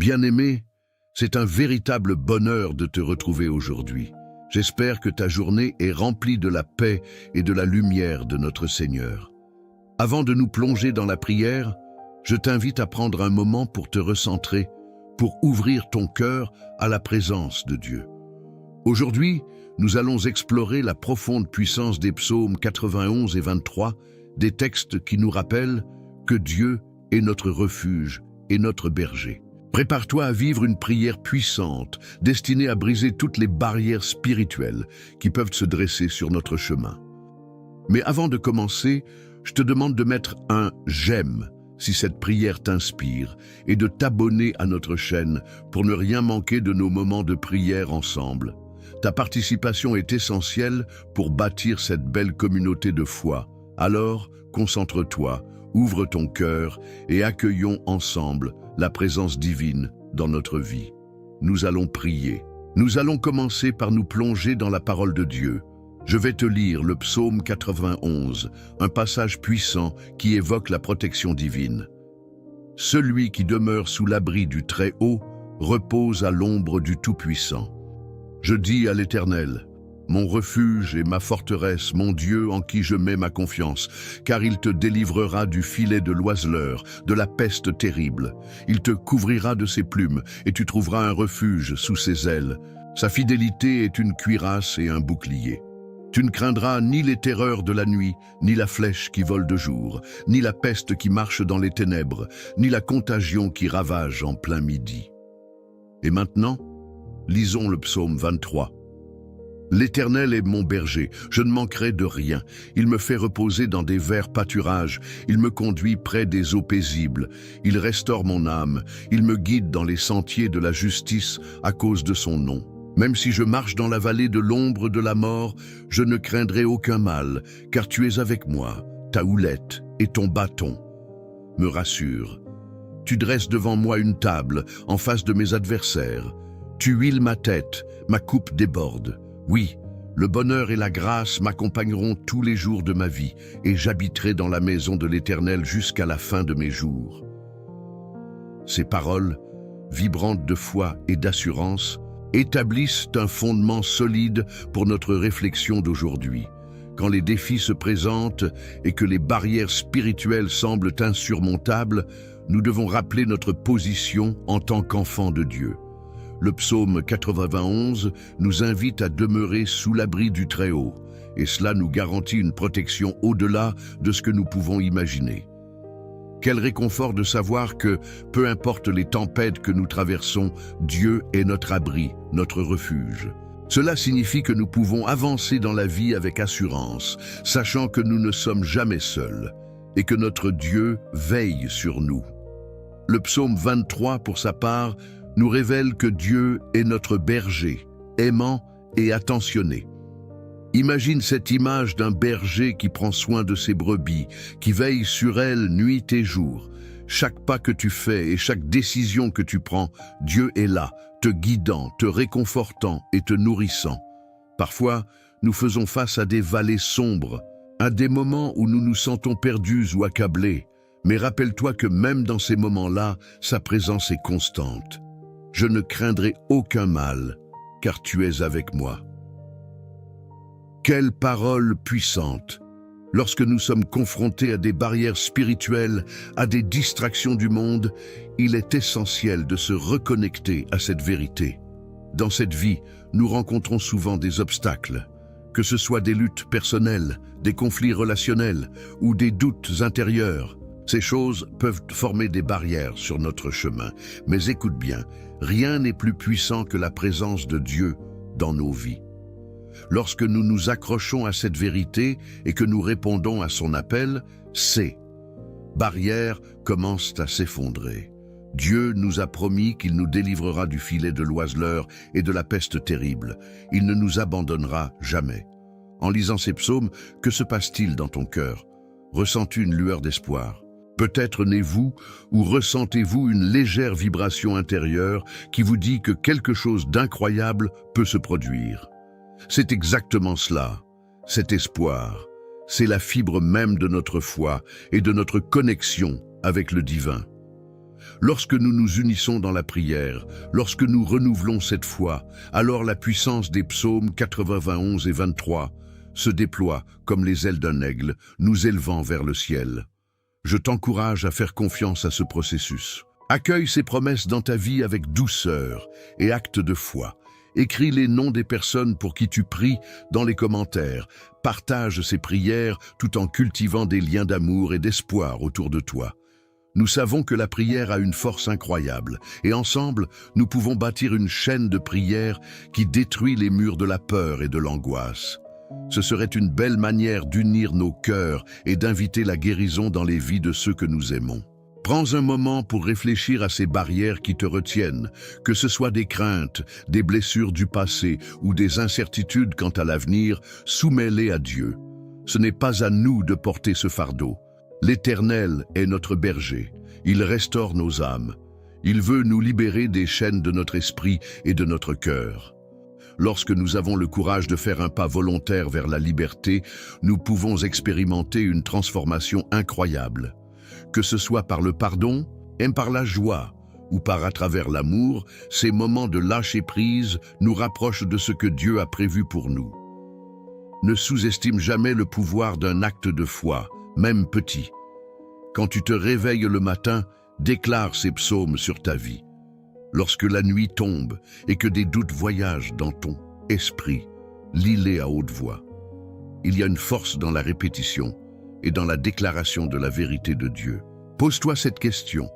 Bien-aimé, c'est un véritable bonheur de te retrouver aujourd'hui. J'espère que ta journée est remplie de la paix et de la lumière de notre Seigneur. Avant de nous plonger dans la prière, je t'invite à prendre un moment pour te recentrer, pour ouvrir ton cœur à la présence de Dieu. Aujourd'hui, nous allons explorer la profonde puissance des psaumes 91 et 23, des textes qui nous rappellent que Dieu est notre refuge et notre berger. Prépare-toi à vivre une prière puissante, destinée à briser toutes les barrières spirituelles qui peuvent se dresser sur notre chemin. Mais avant de commencer, je te demande de mettre un « j'aime » si cette prière t'inspire et de t'abonner à notre chaîne pour ne rien manquer de nos moments de prière ensemble. Ta participation est essentielle pour bâtir cette belle communauté de foi. Alors, concentre-toi, ouvre ton cœur et accueillons ensemble la présence divine dans notre vie. Nous allons prier. Nous allons commencer par nous plonger dans la parole de Dieu. Je vais te lire le psaume 91, un passage puissant qui évoque la protection divine. « Celui qui demeure sous l'abri du Très-Haut repose à l'ombre du Tout-Puissant. Je dis à l'Éternel, mon refuge et ma forteresse, mon Dieu en qui je mets ma confiance, car il te délivrera du filet de l'oiseleur, de la peste terrible. Il te couvrira de ses plumes et tu trouveras un refuge sous ses ailes. Sa fidélité est une cuirasse et un bouclier. Tu ne craindras ni les terreurs de la nuit, ni la flèche qui vole de jour, ni la peste qui marche dans les ténèbres, ni la contagion qui ravage en plein midi. » Et maintenant, lisons le psaume 23. L'Éternel est mon berger, je ne manquerai de rien. Il me fait reposer dans des verts pâturages, il me conduit près des eaux paisibles. Il restaure mon âme, il me guide dans les sentiers de la justice à cause de son nom. Même si je marche dans la vallée de l'ombre de la mort, je ne craindrai aucun mal, car tu es avec moi, ta houlette et ton bâton me rassurent. Tu dresses devant moi une table en face de mes adversaires. Tu huiles ma tête, ma coupe déborde. Oui, le bonheur et la grâce m'accompagneront tous les jours de ma vie, et j'habiterai dans la maison de l'Éternel jusqu'à la fin de mes jours. » Ces paroles, vibrantes de foi et d'assurance, établissent un fondement solide pour notre réflexion d'aujourd'hui. Quand les défis se présentent et que les barrières spirituelles semblent insurmontables, nous devons rappeler notre position en tant qu'enfants de Dieu. Le psaume 91 nous invite à demeurer sous l'abri du Très-Haut, et cela nous garantit une protection au-delà de ce que nous pouvons imaginer. Quel réconfort de savoir que, peu importe les tempêtes que nous traversons, Dieu est notre abri, notre refuge. Cela signifie que nous pouvons avancer dans la vie avec assurance, sachant que nous ne sommes jamais seuls, et que notre Dieu veille sur nous. Le psaume 23, pour sa part, nous révèle que Dieu est notre berger, aimant et attentionné. Imagine cette image d'un berger qui prend soin de ses brebis, qui veille sur elles nuit et jour. Chaque pas que tu fais et chaque décision que tu prends, Dieu est là, te guidant, te réconfortant et te nourrissant. Parfois, nous faisons face à des vallées sombres, à des moments où nous nous sentons perdus ou accablés. Mais rappelle-toi que même dans ces moments-là, sa présence est constante. Je ne craindrai aucun mal, car tu es avec moi. Quelle parole puissante! Lorsque nous sommes confrontés à des barrières spirituelles, à des distractions du monde, il est essentiel de se reconnecter à cette vérité. Dans cette vie, nous rencontrons souvent des obstacles, que ce soit des luttes personnelles, des conflits relationnels ou des doutes intérieurs. Ces choses peuvent former des barrières sur notre chemin. Mais écoute bien, rien n'est plus puissant que la présence de Dieu dans nos vies. Lorsque nous nous accrochons à cette vérité et que nous répondons à son appel, ces barrières commencent à s'effondrer. Dieu nous a promis qu'il nous délivrera du filet de l'oiseleur et de la peste terrible. Il ne nous abandonnera jamais. En lisant ces psaumes, que se passe-t-il dans ton cœur? Ressens-tu une lueur d'espoir? Peut-être naissez-vous ou ressentez-vous une légère vibration intérieure qui vous dit que quelque chose d'incroyable peut se produire. C'est exactement cela, cet espoir. C'est la fibre même de notre foi et de notre connexion avec le divin. Lorsque nous nous unissons dans la prière, lorsque nous renouvelons cette foi, alors la puissance des psaumes 91 et 23 se déploie comme les ailes d'un aigle, nous élevant vers le ciel. Je t'encourage à faire confiance à ce processus. Accueille ces promesses dans ta vie avec douceur et acte de foi. Écris les noms des personnes pour qui tu pries dans les commentaires. Partage ces prières tout en cultivant des liens d'amour et d'espoir autour de toi. Nous savons que la prière a une force incroyable et ensemble, nous pouvons bâtir une chaîne de prière qui détruit les murs de la peur et de l'angoisse. Ce serait une belle manière d'unir nos cœurs et d'inviter la guérison dans les vies de ceux que nous aimons. Prends un moment pour réfléchir à ces barrières qui te retiennent, que ce soit des craintes, des blessures du passé ou des incertitudes quant à l'avenir, soumets-les à Dieu. Ce n'est pas à nous de porter ce fardeau. L'Éternel est notre berger. Il restaure nos âmes. Il veut nous libérer des chaînes de notre esprit et de notre cœur. Lorsque nous avons le courage de faire un pas volontaire vers la liberté, nous pouvons expérimenter une transformation incroyable. Que ce soit par le pardon, par la joie ou par à travers l'amour, ces moments de lâcher-prise nous rapprochent de ce que Dieu a prévu pour nous. Ne sous-estime jamais le pouvoir d'un acte de foi, même petit. Quand tu te réveilles le matin, déclare ces psaumes sur ta vie. Lorsque la nuit tombe et que des doutes voyagent dans ton esprit, lis-les à haute voix. Il y a une force dans la répétition et dans la déclaration de la vérité de Dieu. Pose-toi cette question.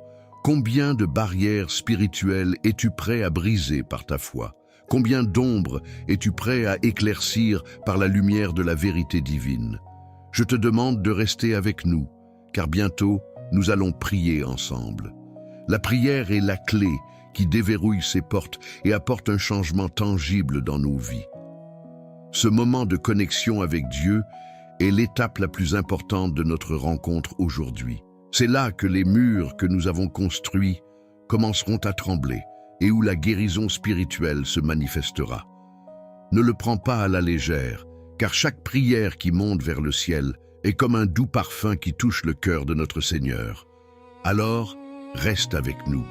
Combien de barrières spirituelles es-tu prêt à briser par ta foi? Combien d'ombres es-tu prêt à éclaircir par la lumière de la vérité divine? Je te demande de rester avec nous, car bientôt, nous allons prier ensemble. La prière est la clé qui déverrouille ces portes et apporte un changement tangible dans nos vies. Ce moment de connexion avec Dieu est l'étape la plus importante de notre rencontre aujourd'hui. C'est là que les murs que nous avons construits commenceront à trembler et où la guérison spirituelle se manifestera. Ne le prends pas à la légère, car chaque prière qui monte vers le ciel est comme un doux parfum qui touche le cœur de notre Seigneur. Alors, reste avec nous.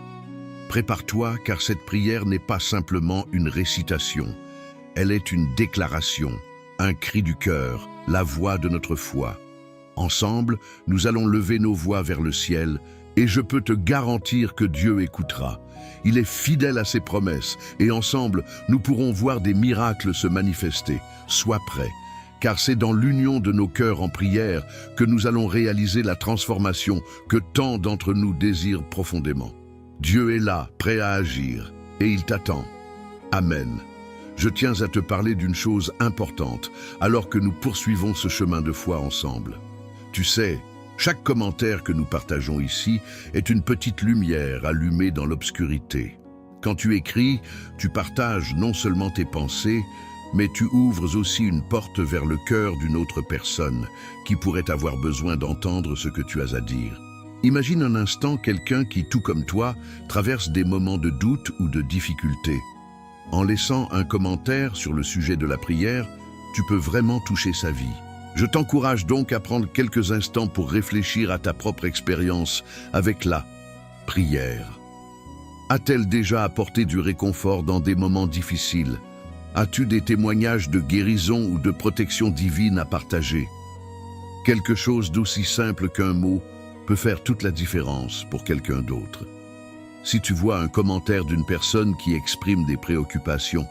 Prépare-toi, car cette prière n'est pas simplement une récitation. Elle est une déclaration, un cri du cœur, la voix de notre foi. Ensemble, nous allons lever nos voix vers le ciel, et je peux te garantir que Dieu écoutera. Il est fidèle à ses promesses, et ensemble, nous pourrons voir des miracles se manifester. Sois prêt, car c'est dans l'union de nos cœurs en prière que nous allons réaliser la transformation que tant d'entre nous désirent profondément. Dieu est là, prêt à agir, et il t'attend. Amen. Je tiens à te parler d'une chose importante, alors que nous poursuivons ce chemin de foi ensemble. Tu sais, chaque commentaire que nous partageons ici est une petite lumière allumée dans l'obscurité. Quand tu écris, tu partages non seulement tes pensées, mais tu ouvres aussi une porte vers le cœur d'une autre personne qui pourrait avoir besoin d'entendre ce que tu as à dire. Imagine un instant quelqu'un qui, tout comme toi, traverse des moments de doute ou de difficulté. En laissant un commentaire sur le sujet de la prière, tu peux vraiment toucher sa vie. Je t'encourage donc à prendre quelques instants pour réfléchir à ta propre expérience avec la prière. A-t-elle déjà apporté du réconfort dans des moments difficiles? As-tu des témoignages de guérison ou de protection divine à partager? Quelque chose d'aussi simple qu'un mot peut faire toute la différence pour quelqu'un d'autre. Si tu vois un commentaire d'une personne qui exprime des préoccupations,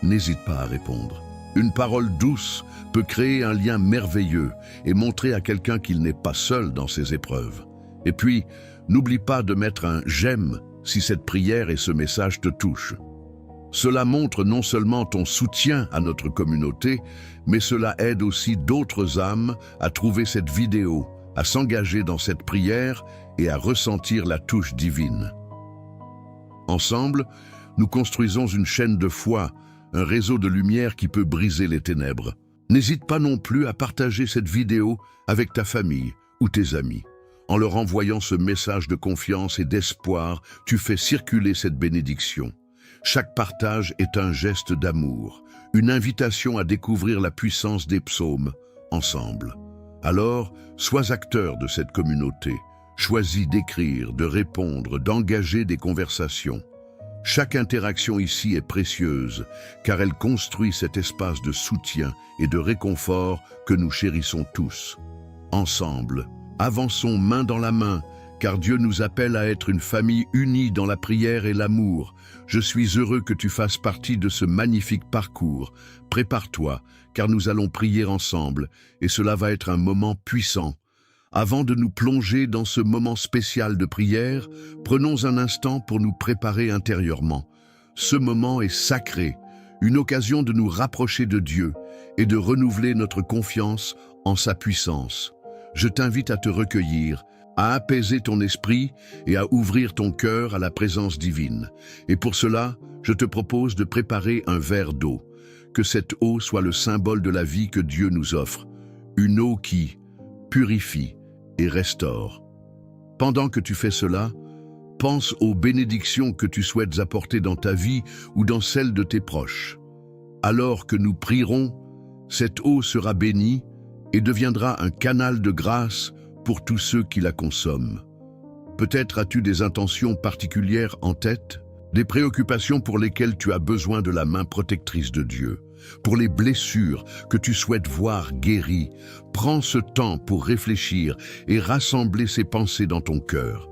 n'hésite pas à répondre. Une parole douce peut créer un lien merveilleux et montrer à quelqu'un qu'il n'est pas seul dans ses épreuves. Et puis, n'oublie pas de mettre un « j'aime » si cette prière et ce message te touchent. Cela montre non seulement ton soutien à notre communauté, mais cela aide aussi d'autres âmes à trouver cette vidéo, à s'engager dans cette prière et à ressentir la touche divine. Ensemble, nous construisons une chaîne de foi, un réseau de lumière qui peut briser les ténèbres. N'hésite pas non plus à partager cette vidéo avec ta famille ou tes amis. En leur envoyant ce message de confiance et d'espoir, tu fais circuler cette bénédiction. Chaque partage est un geste d'amour, une invitation à découvrir la puissance des psaumes ensemble. Alors, sois acteur de cette communauté. Choisis d'écrire, de répondre, d'engager des conversations. Chaque interaction ici est précieuse, car elle construit cet espace de soutien et de réconfort que nous chérissons tous. Ensemble, avançons main dans la main, car Dieu nous appelle à être une famille unie dans la prière et l'amour. Je suis heureux que tu fasses partie de ce magnifique parcours. Prépare-toi, car nous allons prier ensemble, et cela va être un moment puissant. Avant de nous plonger dans ce moment spécial de prière, prenons un instant pour nous préparer intérieurement. Ce moment est sacré, une occasion de nous rapprocher de Dieu et de renouveler notre confiance en sa puissance. Je t'invite à te recueillir, à apaiser ton esprit et à ouvrir ton cœur à la présence divine. Et pour cela, je te propose de préparer un verre d'eau. Que cette eau soit le symbole de la vie que Dieu nous offre. Une eau qui purifie et restaure. Pendant que tu fais cela, pense aux bénédictions que tu souhaites apporter dans ta vie ou dans celle de tes proches. Alors que nous prierons, cette eau sera bénie et deviendra un canal de grâce pour tous ceux qui la consomment. Peut-être as-tu des intentions particulières en tête, des préoccupations pour lesquelles tu as besoin de la main protectrice de Dieu. Pour les blessures que tu souhaites voir guéries, prends ce temps pour réfléchir et rassembler ces pensées dans ton cœur.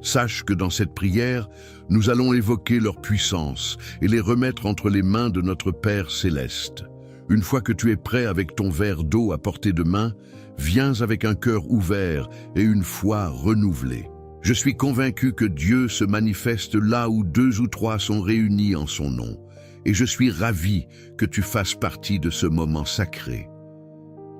Sache que dans cette prière, nous allons évoquer leur puissance et les remettre entre les mains de notre Père céleste. Une fois que tu es prêt avec ton verre d'eau à portée de main, viens avec un cœur ouvert et une foi renouvelée. Je suis convaincu que Dieu se manifeste là où 2 ou 3 sont réunis en son nom. Et je suis ravi que tu fasses partie de ce moment sacré.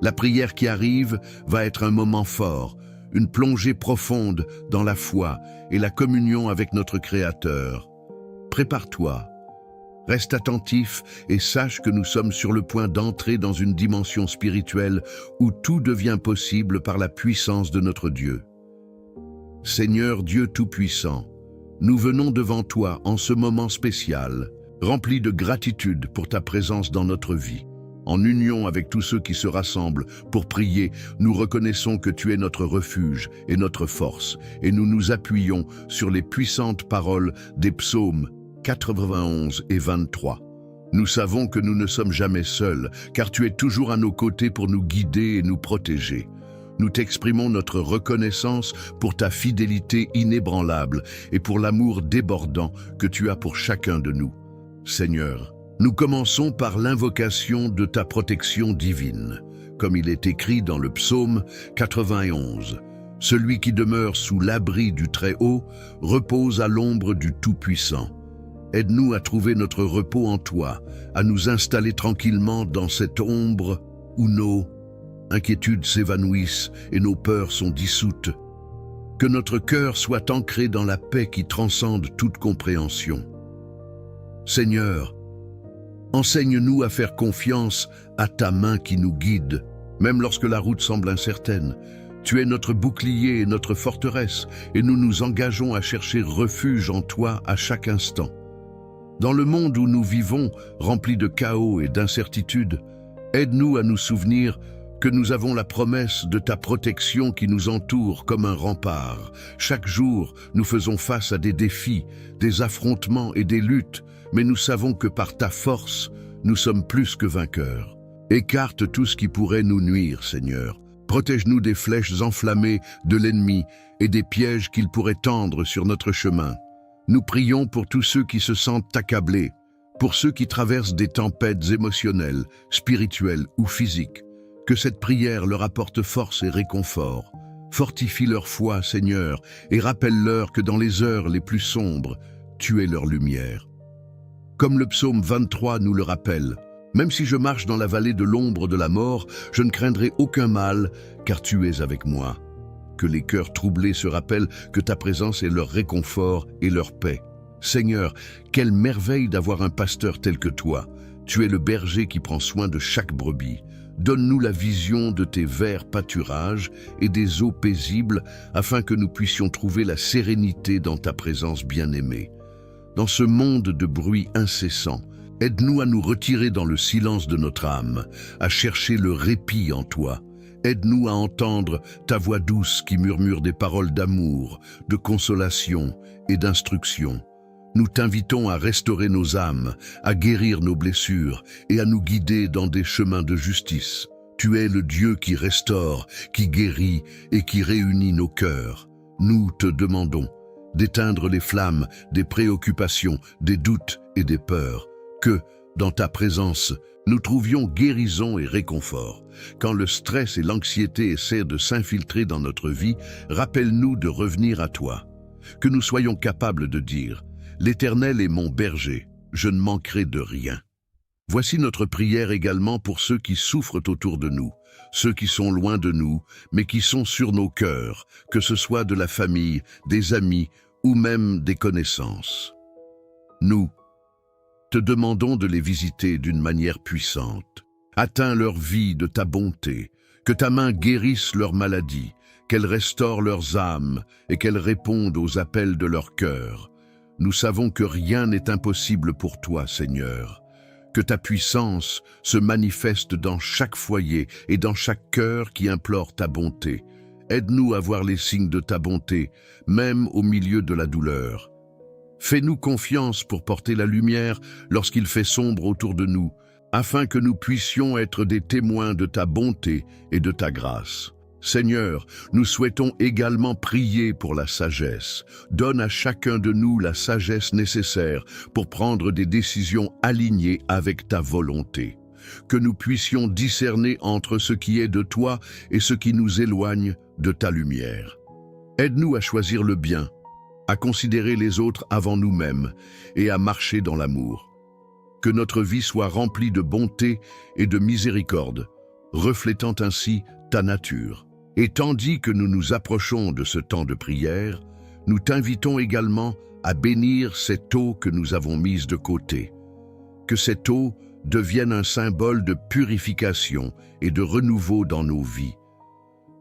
La prière qui arrive va être un moment fort, une plongée profonde dans la foi et la communion avec notre Créateur. Prépare-toi, reste attentif et sache que nous sommes sur le point d'entrer dans une dimension spirituelle où tout devient possible par la puissance de notre Dieu. Seigneur Dieu Tout-Puissant, nous venons devant toi en ce moment spécial, rempli de gratitude pour ta présence dans notre vie. En union avec tous ceux qui se rassemblent pour prier, nous reconnaissons que tu es notre refuge et notre force, et nous nous appuyons sur les puissantes paroles des psaumes 91 et 23. Nous savons que nous ne sommes jamais seuls, car tu es toujours à nos côtés pour nous guider et nous protéger. Nous t'exprimons notre reconnaissance pour ta fidélité inébranlable et pour l'amour débordant que tu as pour chacun de nous. Seigneur, nous commençons par l'invocation de ta protection divine, comme il est écrit dans le psaume 91. Celui qui demeure sous l'abri du Très-Haut repose à l'ombre du Tout-Puissant. Aide-nous à trouver notre repos en toi, à nous installer tranquillement dans cette ombre où nos inquiétudes s'évanouissent et nos peurs sont dissoutes. Que notre cœur soit ancré dans la paix qui transcende toute compréhension. Seigneur, enseigne-nous à faire confiance à ta main qui nous guide, même lorsque la route semble incertaine. Tu es notre bouclier et notre forteresse, et nous nous engageons à chercher refuge en toi à chaque instant. Dans le monde où nous vivons, rempli de chaos et d'incertitudes, aide-nous à nous souvenir que nous avons la promesse de ta protection qui nous entoure comme un rempart. Chaque jour, nous faisons face à des défis, des affrontements et des luttes, mais nous savons que par ta force, nous sommes plus que vainqueurs. Écarte tout ce qui pourrait nous nuire, Seigneur. Protège-nous des flèches enflammées de l'ennemi et des pièges qu'il pourrait tendre sur notre chemin. Nous prions pour tous ceux qui se sentent accablés, pour ceux qui traversent des tempêtes émotionnelles, spirituelles ou physiques. Que cette prière leur apporte force et réconfort. Fortifie leur foi, Seigneur, et rappelle-leur que dans les heures les plus sombres, tu es leur lumière. Comme le psaume 23 nous le rappelle, « Même si je marche dans la vallée de l'ombre de la mort, je ne craindrai aucun mal, car tu es avec moi. » Que les cœurs troublés se rappellent que ta présence est leur réconfort et leur paix. Seigneur, quelle merveille d'avoir un pasteur tel que toi. Tu es le berger qui prend soin de chaque brebis. Donne-nous la vision de tes verts pâturages et des eaux paisibles afin que nous puissions trouver la sérénité dans ta présence bien-aimée. Dans ce monde de bruit incessant, aide-nous à nous retirer dans le silence de notre âme, à chercher le répit en toi. Aide-nous à entendre ta voix douce qui murmure des paroles d'amour, de consolation et d'instruction. Nous t'invitons à restaurer nos âmes, à guérir nos blessures et à nous guider dans des chemins de justice. Tu es le Dieu qui restaure, qui guérit et qui réunit nos cœurs. Nous te demandons d'éteindre les flammes des préoccupations, des doutes et des peurs, que, dans ta présence, nous trouvions guérison et réconfort. Quand le stress et l'anxiété essaient de s'infiltrer dans notre vie, rappelle-nous de revenir à toi. Que nous soyons capables de dire « L'Éternel est mon berger, je ne manquerai de rien ». Voici notre prière également pour ceux qui souffrent autour de nous, ceux qui sont loin de nous, mais qui sont sur nos cœurs, que ce soit de la famille, des amis ou même des connaissances. Nous te demandons de les visiter d'une manière puissante. Atteins leur vie de ta bonté, que ta main guérisse leurs maladies, qu'elle restaure leurs âmes et qu'elle réponde aux appels de leur cœur. Nous savons que rien n'est impossible pour toi, Seigneur. Que ta puissance se manifeste dans chaque foyer et dans chaque cœur qui implore ta bonté. Aide-nous à voir les signes de ta bonté, même au milieu de la douleur. Fais-nous confiance pour porter la lumière lorsqu'il fait sombre autour de nous, afin que nous puissions être des témoins de ta bonté et de ta grâce. Seigneur, nous souhaitons également prier pour la sagesse. Donne à chacun de nous la sagesse nécessaire pour prendre des décisions alignées avec ta volonté. Que nous puissions discerner entre ce qui est de toi et ce qui nous éloigne de ta lumière. Aide-nous à choisir le bien, à considérer les autres avant nous-mêmes et à marcher dans l'amour. Que notre vie soit remplie de bonté et de miséricorde, reflétant ainsi ta nature. Et tandis que nous nous approchons de ce temps de prière, nous t'invitons également à bénir cette eau que nous avons mise de côté. Que cette eau devienne un symbole de purification et de renouveau dans nos vies.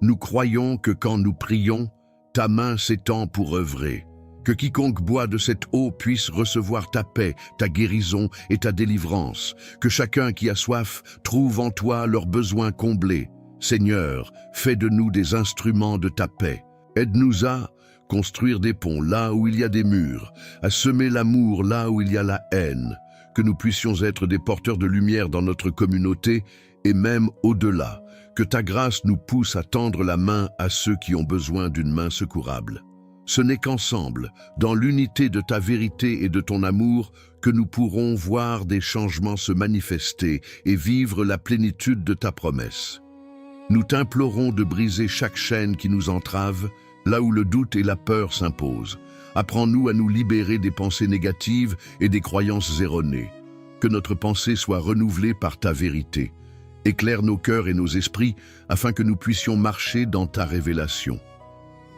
Nous croyons que quand nous prions, ta main s'étend pour œuvrer. Que quiconque boit de cette eau puisse recevoir ta paix, ta guérison et ta délivrance. Que chacun qui a soif trouve en toi leurs besoins comblés. Seigneur, fais de nous des instruments de ta paix. Aide-nous à construire des ponts là où il y a des murs, à semer l'amour là où il y a la haine. Que nous puissions être des porteurs de lumière dans notre communauté et même au-delà. Que ta grâce nous pousse à tendre la main à ceux qui ont besoin d'une main secourable. Ce n'est qu'ensemble, dans l'unité de ta vérité et de ton amour, que nous pourrons voir des changements se manifester et vivre la plénitude de ta promesse. Nous t'implorons de briser chaque chaîne qui nous entrave, là où le doute et la peur s'imposent. Apprends-nous à nous libérer des pensées négatives et des croyances erronées. Que notre pensée soit renouvelée par ta vérité. Éclaire nos cœurs et nos esprits afin que nous puissions marcher dans ta révélation.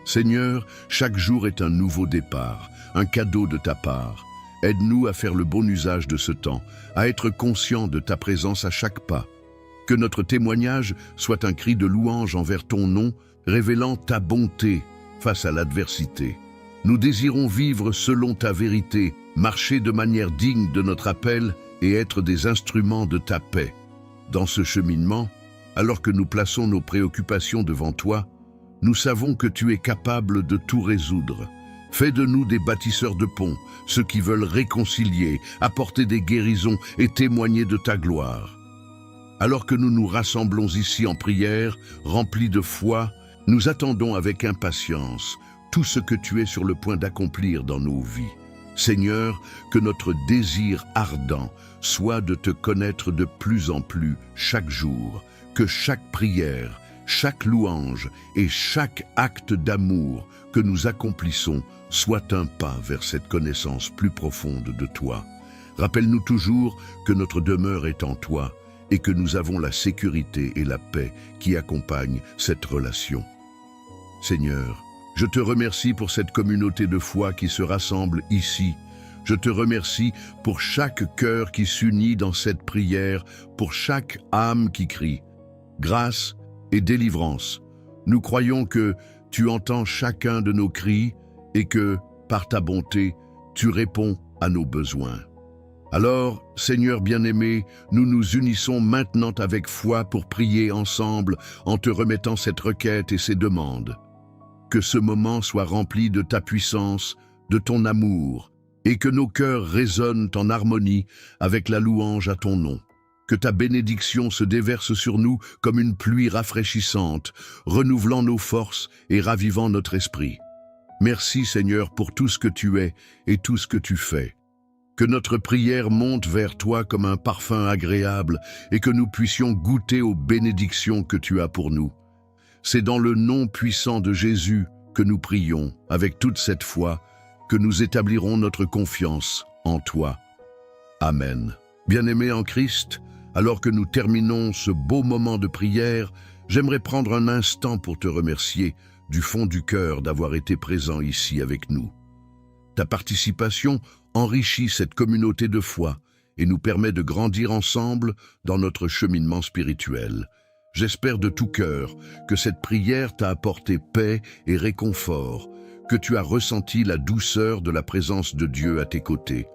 Seigneur, chaque jour est un nouveau départ, un cadeau de ta part. Aide-nous à faire le bon usage de ce temps, à être conscients de ta présence à chaque pas. Que notre témoignage soit un cri de louange envers ton nom, révélant ta bonté face à l'adversité. Nous désirons vivre selon ta vérité, marcher de manière digne de notre appel et être des instruments de ta paix. Dans ce cheminement, alors que nous plaçons nos préoccupations devant toi, nous savons que tu es capable de tout résoudre. Fais de nous des bâtisseurs de ponts, ceux qui veulent réconcilier, apporter des guérisons et témoigner de ta gloire. Alors que nous nous rassemblons ici en prière, remplis de foi, nous attendons avec impatience tout ce que tu es sur le point d'accomplir dans nos vies. Seigneur, que notre désir ardent soit de te connaître de plus en plus chaque jour, que chaque prière, chaque louange et chaque acte d'amour que nous accomplissons soit un pas vers cette connaissance plus profonde de toi. Rappelle-nous toujours que notre demeure est en toi et que nous avons la sécurité et la paix qui accompagnent cette relation. Seigneur, je te remercie pour cette communauté de foi qui se rassemble ici. Je te remercie pour chaque cœur qui s'unit dans cette prière, pour chaque âme qui crie. Grâce et délivrance. Nous croyons que tu entends chacun de nos cris et que, par ta bonté, tu réponds à nos besoins. Alors, Seigneur bien-aimé, nous nous unissons maintenant avec foi pour prier ensemble en te remettant cette requête et ces demandes. Que ce moment soit rempli de ta puissance, de ton amour, et que nos cœurs résonnent en harmonie avec la louange à ton nom. Que ta bénédiction se déverse sur nous comme une pluie rafraîchissante, renouvelant nos forces et ravivant notre esprit. Merci Seigneur pour tout ce que tu es et tout ce que tu fais. Que notre prière monte vers toi comme un parfum agréable et que nous puissions goûter aux bénédictions que tu as pour nous. C'est dans le nom puissant de Jésus que nous prions, avec toute cette foi, que nous établirons notre confiance en toi. Amen. Bien-aimés en Christ, alors que nous terminons ce beau moment de prière, j'aimerais prendre un instant pour te remercier du fond du cœur d'avoir été présent ici avec nous. Ta participation enrichit cette communauté de foi et nous permet de grandir ensemble dans notre cheminement spirituel. J'espère de tout cœur que cette prière t'a apporté paix et réconfort, que tu as ressenti la douceur de la présence de Dieu à tes côtés.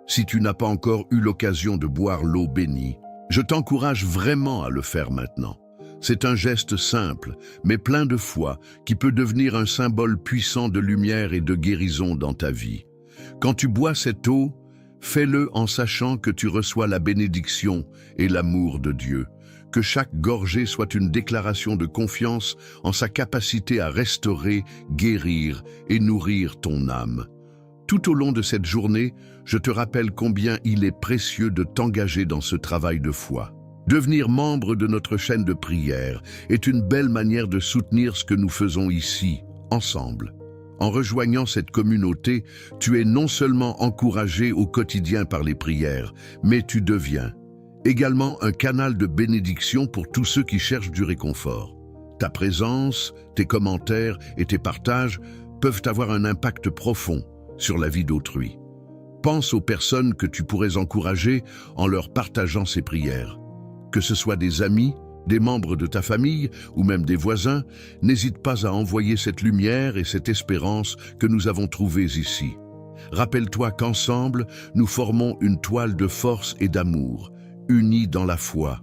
Si tu n'as pas encore eu l'occasion de boire l'eau bénie, je t'encourage vraiment à le faire maintenant. C'est un geste simple, mais plein de foi, qui peut devenir un symbole puissant de lumière et de guérison dans ta vie. Quand tu bois cette eau, fais-le en sachant que tu reçois la bénédiction et l'amour de Dieu. Que chaque gorgée soit une déclaration de confiance en sa capacité à restaurer, guérir et nourrir ton âme. Tout au long de cette journée, je te rappelle combien il est précieux de t'engager dans ce travail de foi. Devenir membre de notre chaîne de prière est une belle manière de soutenir ce que nous faisons ici, ensemble. En rejoignant cette communauté, tu es non seulement encouragé au quotidien par les prières, mais tu deviens également un canal de bénédiction pour tous ceux qui cherchent du réconfort. Ta présence, tes commentaires et tes partages peuvent avoir un impact profond sur la vie d'autrui. Pense aux personnes que tu pourrais encourager en leur partageant ces prières. Que ce soit des amis, des membres de ta famille ou même des voisins, n'hésite pas à envoyer cette lumière et cette espérance que nous avons trouvées ici. Rappelle-toi qu'ensemble, nous formons une toile de force et d'amour, unis dans la foi.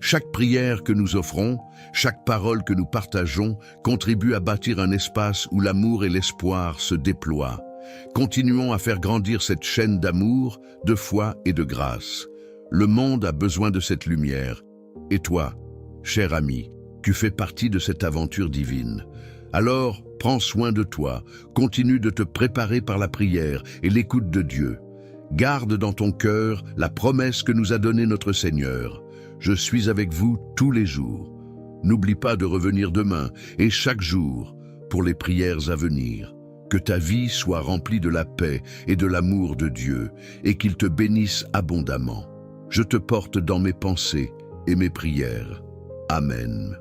Chaque prière que nous offrons, chaque parole que nous partageons, contribue à bâtir un espace où l'amour et l'espoir se déploient. Continuons à faire grandir cette chaîne d'amour, de foi et de grâce. Le monde a besoin de cette lumière. Et toi, cher ami, tu fais partie de cette aventure divine. Alors, prends soin de toi, continue de te préparer par la prière et l'écoute de Dieu. Garde dans ton cœur la promesse que nous a donnée notre Seigneur. Je suis avec vous tous les jours. N'oublie pas de revenir demain et chaque jour pour les prières à venir. Que ta vie soit remplie de la paix et de l'amour de Dieu et qu'il te bénisse abondamment. Je te porte dans mes pensées et mes prières. Amen.